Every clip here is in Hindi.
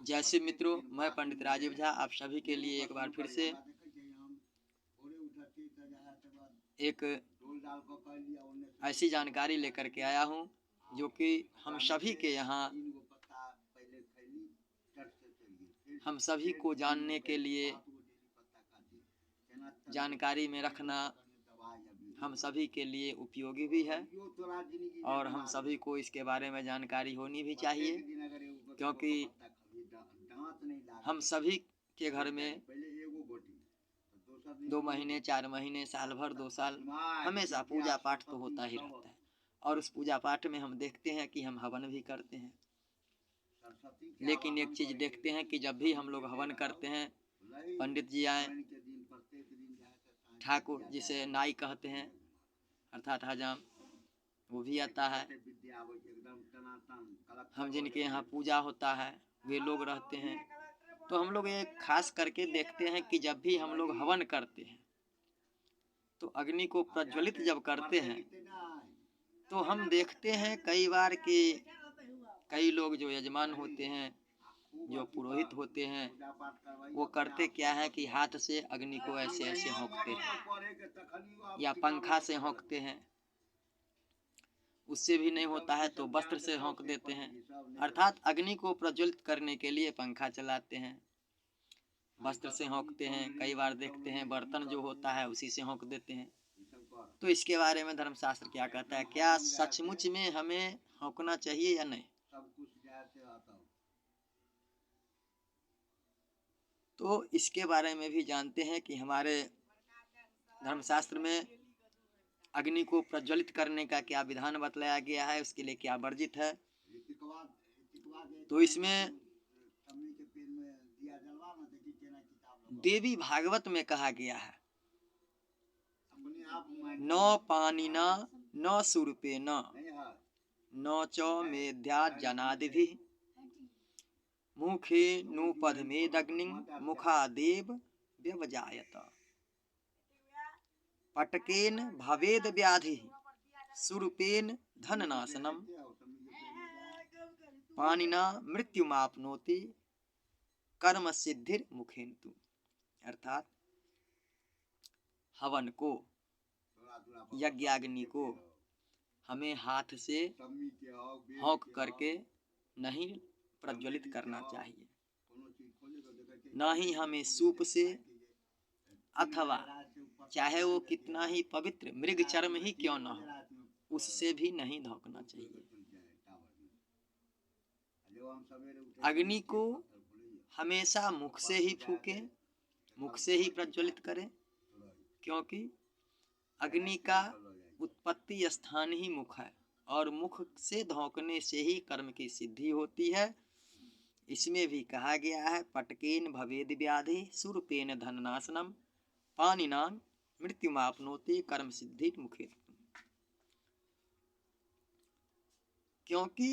जैसे मित्रों, मैं पंडित राजीव झा आप सभी के लिए एक बार फिर से एक ऐसी जानकारी लेकर के आया हूँ जो कि हम सभी के यहाँ, हम सभी को जानने के लिए, जानकारी में रखना हम सभी के लिए उपयोगी भी है और हम सभी को इसके बारे में जानकारी होनी भी चाहिए, क्योंकि हम सभी के घर में 2 महीने 4 महीने साल भर 2 साल हमेशा पूजा पाठ तो होता ही रहता है। और उस पूजा पाठ में हम देखते हैं कि हम हवन भी करते हैं, लेकिन एक चीज़ देखते हैं कि जब भी हम लोग हवन करते हैं, पंडित जी आए, ठाकुर जिसे नाई कहते हैं अर्थात हजाम, वो भी आता है, हम जिनके यहाँ पूजा होता है वे लोग रहते हैं। तो हम लोग एक खास करके देखते हैं कि जब भी हम लोग हवन करते हैं तो अग्नि को प्रज्वलित जब करते हैं तो हम देखते हैं कई बार कि कई लोग जो यजमान होते हैं, जो पुरोहित होते हैं, वो करते क्या है कि हाथ से अग्नि को ऐसे ऐसे होंकते हैं या पंखा से होंकते हैं, उससे भी नहीं होता है तो वस्त्र से होंक देते हैं। अर्थात अग्नि को प्रज्वलित करने के लिए पंखा चलाते हैं, वस्त्र से होंकते हैं, कई बार देखते हैं बर्तन जो होता है उसी से होंक देते हैं। तो इसके बारे में धर्मशास्त्र क्या कहता है, क्या सचमुच में हमें होंकना चाहिए या नहीं? तो इसके बारे में भी जानते हैं कि हमारे धर्मशास्त्र में अग्नि को प्रज्वलित करने का क्या विधान बतलाया गया है, उसके लिए क्या वर्जित है। तो इसमें देवी भागवत में कहा गया है, न पानिना न सुरूपेण न च मेध्या जनादिभि मुखे नुपधमेदग्निं मुखादेव व्यवजायत पटकेन भवेद व्याधि सुरूपेण धननाशनम पानिना मृत्युमाप्नोति कर्म सिद्धिर मुखेन्तु। अर्थात हवन को, यज्ञाग्नि को हमें हाथ से होंक करके नहीं प्रज्वलित करना चाहिए, न ही हमें सूप से, अथवा चाहे वो कितना ही पवित्र मृग चर्म ही क्यों न हो, उससे भी नहीं धोकना चाहिए। अग्नि को हमेशा मुख से ही फूकें, मुख से ही प्रज्वलित करें, क्योंकि अग्नि का उत्पत्ति स्थान ही मुख है और मुख से धोंकने से ही कर्म की सिद्धि होती है। इसमें भी कहा गया है, पटकेन भवेद व्याधि सुरूपेण धननाशनम पानिना मृत्युमाप्नोति कर्म सिद्धि मुखे। क्योंकि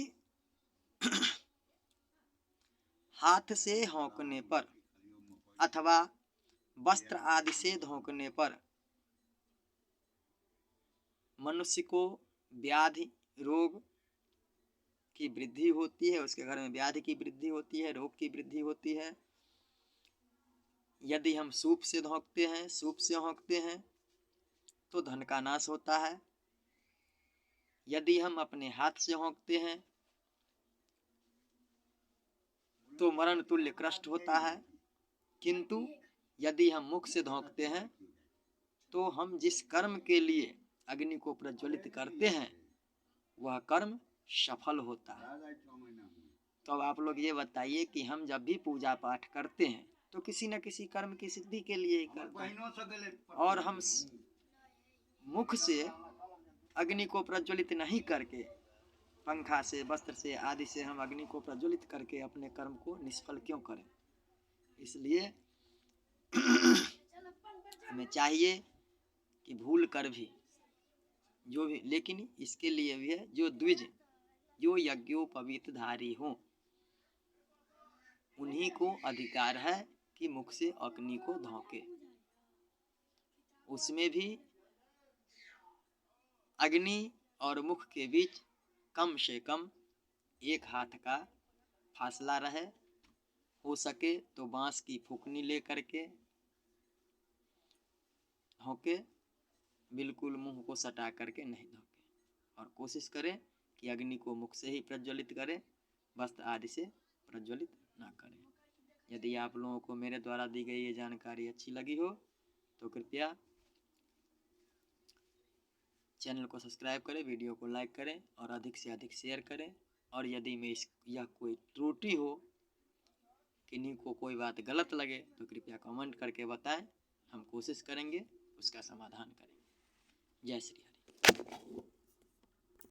हाथ से होंकने पर अथवा वस्त्र आदि से धोंकने पर मनुष्य को व्याधि रोग की वृद्धि होती है, उसके घर में व्याधि की वृद्धि होती है, रोग की वृद्धि होती है। यदि हम सूप से धोंकते हैं, सूप से होंकते हैं तो धन का नाश होता है। यदि हम अपने हाथ से होंकते हैं तो मरण तुल्य कष्ट होता है, किंतु यदि हम मुख से धोंकते हैं तो हम जिस कर्म के लिए अग्नि को प्रज्वलित करते हैं वह कर्म सफल होता है। तो अब आप लोग ये बताइए कि हम जब भी पूजा पाठ करते हैं तो किसी न किसी कर्म की सिद्धि के लिए ही करते हैं, और हम मुख से अग्नि को प्रज्वलित नहीं करके पंखा से, वस्त्र से आदि से हम अग्नि को प्रज्वलित करके अपने कर्म को निष्फल क्यों करें। इसलिए हमें चाहिए कि भूल कर भी जो भी, लेकिन इसके लिए भी है जो द्विज, जो यज्ञोपवीतधारी हो, उन्हीं को अधिकार है कि मुख से अग्नि को धोंके। उसमें भी अग्नि और मुख के बीच कम से कम 1 हाथ का फासला रहे, हो सके तो बांस की फूकनी ले करके धोके, बिल्कुल मुंह को सटा करके नहीं धोके, और कोशिश करें कि अग्नि को मुख से ही प्रज्वलित करें, वस्त्र आदि से प्रज्वलित ना करें। यदि आप लोगों को मेरे द्वारा दी गई ये जानकारी अच्छी लगी हो तो कृपया चैनल को सब्सक्राइब करें, वीडियो को लाइक करें और अधिक से अधिक शेयर करें। और यदि मैं यह कोई त्रुटि हो, किन्हीं को कोई बात गलत लगे तो कृपया कमेंट करके बताएं, हम कोशिश करेंगे उसका समाधान करेंगे। जय श्री हरि।